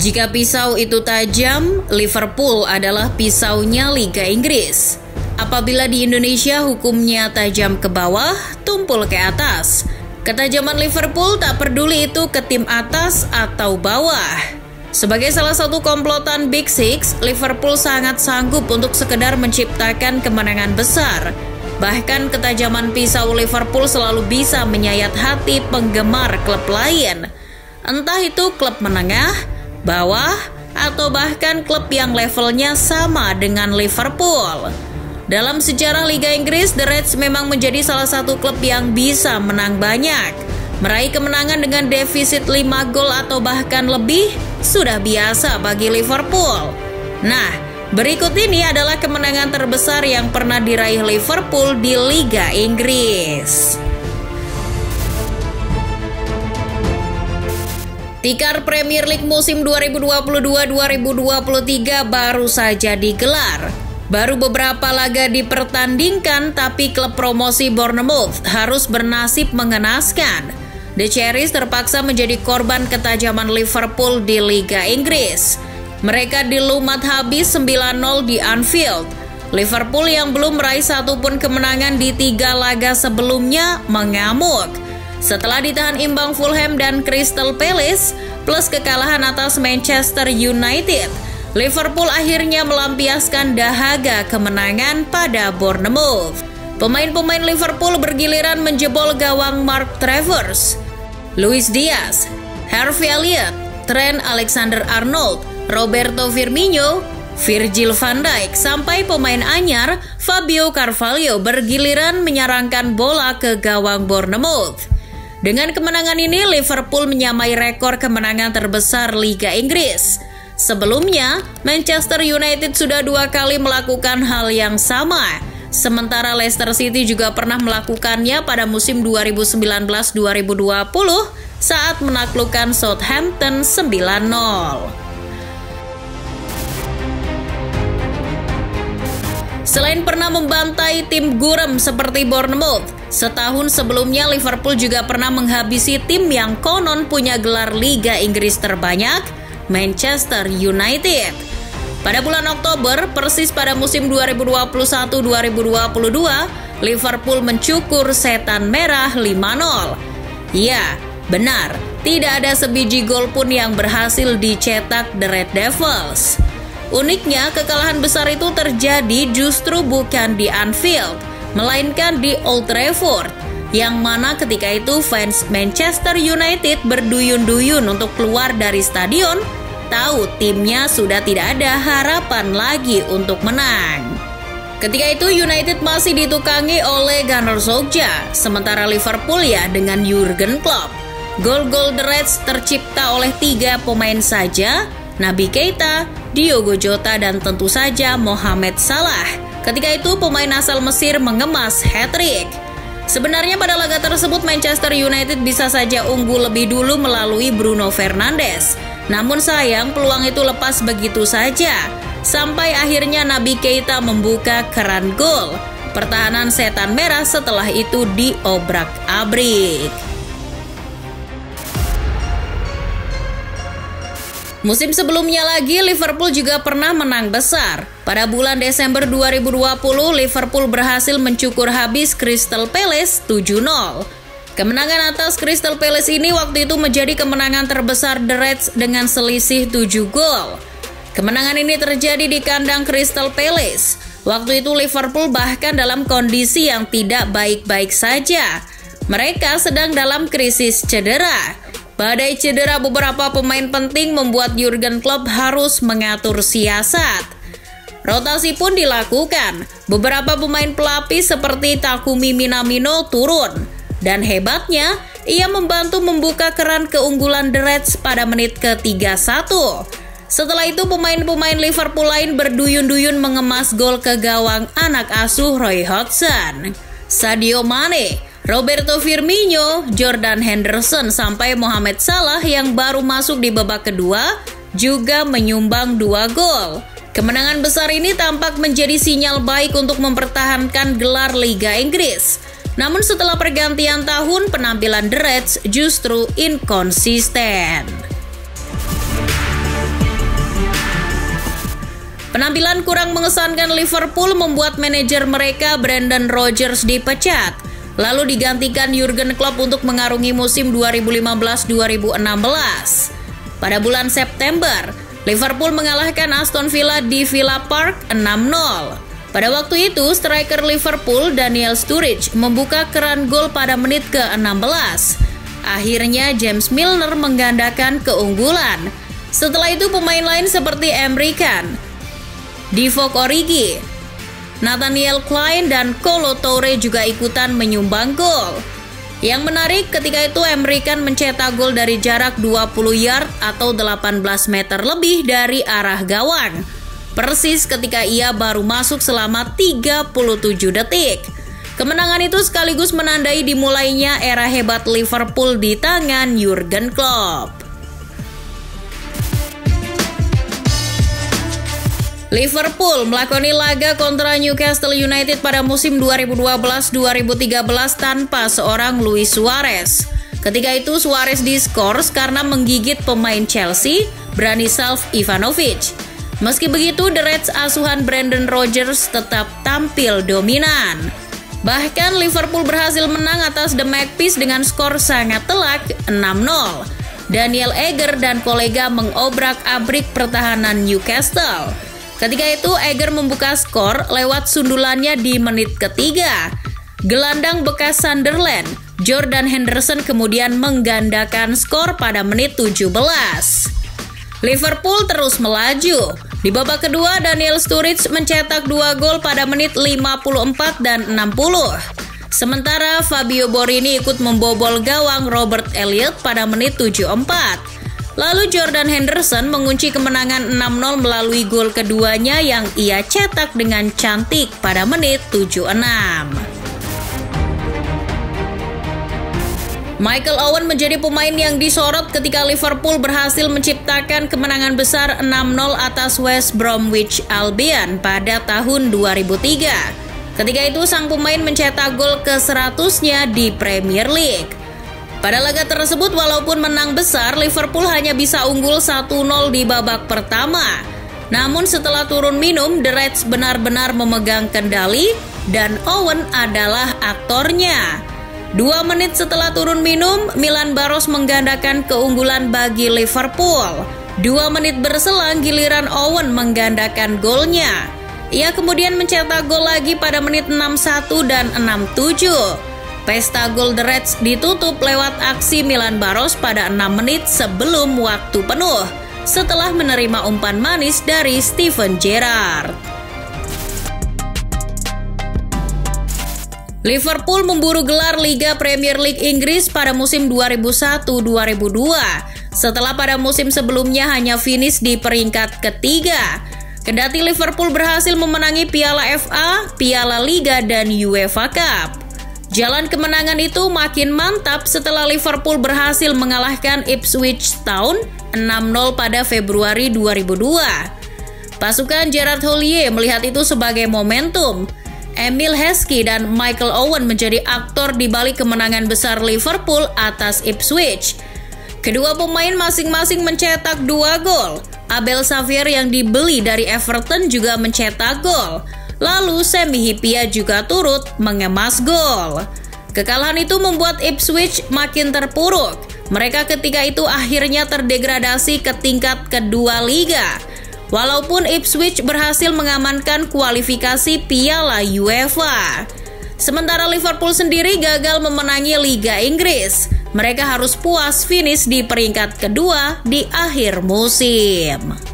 Jika pisau itu tajam, Liverpool adalah pisaunya Liga Inggris. Apabila di Indonesia hukumnya tajam ke bawah, tumpul ke atas. Ketajaman Liverpool tak peduli itu ke tim atas atau bawah. Sebagai salah satu komplotan Big Six, Liverpool sangat sanggup untuk sekedar menciptakan kemenangan besar. Bahkan ketajaman pisau Liverpool selalu bisa menyayat hati penggemar klub lain. Entah itu klub menengah, bawah, atau bahkan klub yang levelnya sama dengan Liverpool. Dalam sejarah Liga Inggris, The Reds memang menjadi salah satu klub yang bisa menang banyak. Meraih kemenangan dengan defisit 5 gol atau bahkan lebih sudah biasa bagi Liverpool. Nah, berikut ini adalah kemenangan terbesar yang pernah diraih Liverpool di Liga Inggris. Tikar Premier League musim 2022-2023 baru saja digelar. Baru beberapa laga dipertandingkan, tapi klub promosi Bournemouth harus bernasib mengenaskan. The Cherries terpaksa menjadi korban ketajaman Liverpool di Liga Inggris. Mereka dilumat habis 9-0 di Anfield. Liverpool yang belum meraih satupun kemenangan di 3 laga sebelumnya mengamuk. Setelah ditahan imbang Fulham dan Crystal Palace, plus kekalahan atas Manchester United, Liverpool akhirnya melampiaskan dahaga kemenangan pada Bournemouth. Pemain-pemain Liverpool bergiliran menjebol gawang Mark Travers, Luis Diaz, Harvey Elliott, Trent Alexander-Arnold, Roberto Firmino, Virgil van Dijk, sampai pemain anyar Fabio Carvalho bergiliran menyerangkan bola ke gawang Bournemouth. Dengan kemenangan ini, Liverpool menyamai rekor kemenangan terbesar Liga Inggris. Sebelumnya, Manchester United sudah 2 kali melakukan hal yang sama. Sementara Leicester City juga pernah melakukannya pada musim 2019-2020 saat menaklukkan Southampton 9-0. Selain pernah membantai tim gurem seperti Bournemouth, setahun sebelumnya Liverpool juga pernah menghabisi tim yang konon punya gelar Liga Inggris terbanyak, Manchester United. Pada bulan Oktober, persis pada musim 2021-2022, Liverpool mencukur setan merah 5-0. Ya, benar, tidak ada sebiji gol pun yang berhasil dicetak The Red Devils. Uniknya, kekalahan besar itu terjadi justru bukan di Anfield, melainkan di Old Trafford, yang mana ketika itu fans Manchester United berduyun-duyun untuk keluar dari stadion, tahu timnya sudah tidak ada harapan lagi untuk menang. Ketika itu United masih ditukangi oleh Gunnar Solskjaer, sementara Liverpool ya dengan Jurgen Klopp. Gol-gol The Reds tercipta oleh 3 pemain saja, Naby Keita, Diogo Jota, dan tentu saja Mohamed Salah. Ketika itu pemain asal Mesir mengemas hat-trick. Sebenarnya pada laga tersebut Manchester United bisa saja unggul lebih dulu melalui Bruno Fernandes. Namun sayang peluang itu lepas begitu saja. Sampai akhirnya Naby Keita membuka keran gol. Pertahanan setan merah setelah itu diobrak-abrik. Musim sebelumnya lagi, Liverpool juga pernah menang besar. Pada bulan Desember 2020, Liverpool berhasil mencukur habis Crystal Palace 7-0. Kemenangan atas Crystal Palace ini waktu itu menjadi kemenangan terbesar The Reds dengan selisih 7 gol. Kemenangan ini terjadi di kandang Crystal Palace. Waktu itu Liverpool bahkan dalam kondisi yang tidak baik-baik saja. Mereka sedang dalam krisis cedera. Badai cedera beberapa pemain penting membuat Jurgen Klopp harus mengatur siasat. Rotasi pun dilakukan. Beberapa pemain pelapis seperti Takumi Minamino turun. Dan hebatnya, ia membantu membuka keran keunggulan The Reds pada menit ke-31. Setelah itu pemain-pemain Liverpool lain berduyun-duyun mengemas gol ke gawang anak asuh Roy Hodgson, Sadio Mane, Roberto Firmino, Jordan Henderson, sampai Mohamed Salah yang baru masuk di babak kedua juga menyumbang 2 gol. Kemenangan besar ini tampak menjadi sinyal baik untuk mempertahankan gelar Liga Inggris. Namun setelah pergantian tahun, penampilan The Reds justru inkonsisten. Penampilan kurang mengesankan Liverpool membuat manajer mereka Brendan Rodgers dipecat, lalu digantikan Jurgen Klopp untuk mengarungi musim 2015-2016. Pada bulan September, Liverpool mengalahkan Aston Villa di Villa Park 6-0. Pada waktu itu, striker Liverpool Daniel Sturridge membuka keran gol pada menit ke-16. Akhirnya James Milner menggandakan keunggulan. Setelah itu pemain lain seperti Emre Can, Divock Origi, Nathaniel Clyne, dan Kolo Toure juga ikutan menyumbang gol. Yang menarik, ketika itu Emre Can mencetak gol dari jarak 20 yard atau 18 meter lebih dari arah gawang. Persis ketika ia baru masuk selama 37 detik. Kemenangan itu sekaligus menandai dimulainya era hebat Liverpool di tangan Jurgen Klopp. Liverpool melakoni laga kontra Newcastle United pada musim 2012-2013 tanpa seorang Luis Suarez. Ketika itu Suarez diskors karena menggigit pemain Chelsea, Branislav Ivanovic. Meski begitu, The Reds asuhan Brendan Rodgers tetap tampil dominan. Bahkan Liverpool berhasil menang atas The Magpies dengan skor sangat telak 6-0. Daniel Agger dan kolega mengobrak-abrik pertahanan Newcastle. Ketika itu Agger membuka skor lewat sundulannya di menit ketiga. Gelandang bekas Sunderland, Jordan Henderson kemudian menggandakan skor pada menit 17. Liverpool terus melaju. Di babak kedua, Daniel Sturridge mencetak 2 gol pada menit 54 dan 60. Sementara Fabio Borini ikut membobol gawang Robert Elliott pada menit 74. Lalu Jordan Henderson mengunci kemenangan 6-0 melalui gol keduanya yang ia cetak dengan cantik pada menit 76. Michael Owen menjadi pemain yang disorot ketika Liverpool berhasil menciptakan kemenangan besar 6-0 atas West Bromwich Albion pada tahun 2003. Ketika itu sang pemain mencetak gol ke-100-nya di Premier League. Pada laga tersebut walaupun menang besar, Liverpool hanya bisa unggul 1-0 di babak pertama. Namun setelah turun minum, The Reds benar-benar memegang kendali dan Owen adalah aktornya. 2 menit setelah turun minum, Milan Baros menggandakan keunggulan bagi Liverpool. 2 menit berselang giliran Owen menggandakan golnya. Ia kemudian mencetak gol lagi pada menit 61 dan 67. Pesta gol The Reds ditutup lewat aksi Milan Baros pada 6 menit sebelum waktu penuh, setelah menerima umpan manis dari Steven Gerrard. Liverpool memburu gelar Liga Premier League Inggris pada musim 2001-2002, setelah pada musim sebelumnya hanya finish di peringkat ketiga. Kendati Liverpool berhasil memenangi Piala FA, Piala Liga, dan UEFA Cup. Jalan kemenangan itu makin mantap setelah Liverpool berhasil mengalahkan Ipswich Town 6-0 pada Februari 2002. Pasukan Gerard Houllier melihat itu sebagai momentum. Emile Heskey dan Michael Owen menjadi aktor di balik kemenangan besar Liverpool atas Ipswich. Kedua pemain masing-masing mencetak 2 gol. Abel Xavier yang dibeli dari Everton juga mencetak gol. Lalu Semi Hyypiä juga turut mengemas gol. Kekalahan itu membuat Ipswich makin terpuruk. Mereka ketika itu akhirnya terdegradasi ke tingkat kedua liga. Walaupun Ipswich berhasil mengamankan kualifikasi Piala UEFA. Sementara Liverpool sendiri gagal memenangi Liga Inggris. Mereka harus puas finish di peringkat kedua di akhir musim.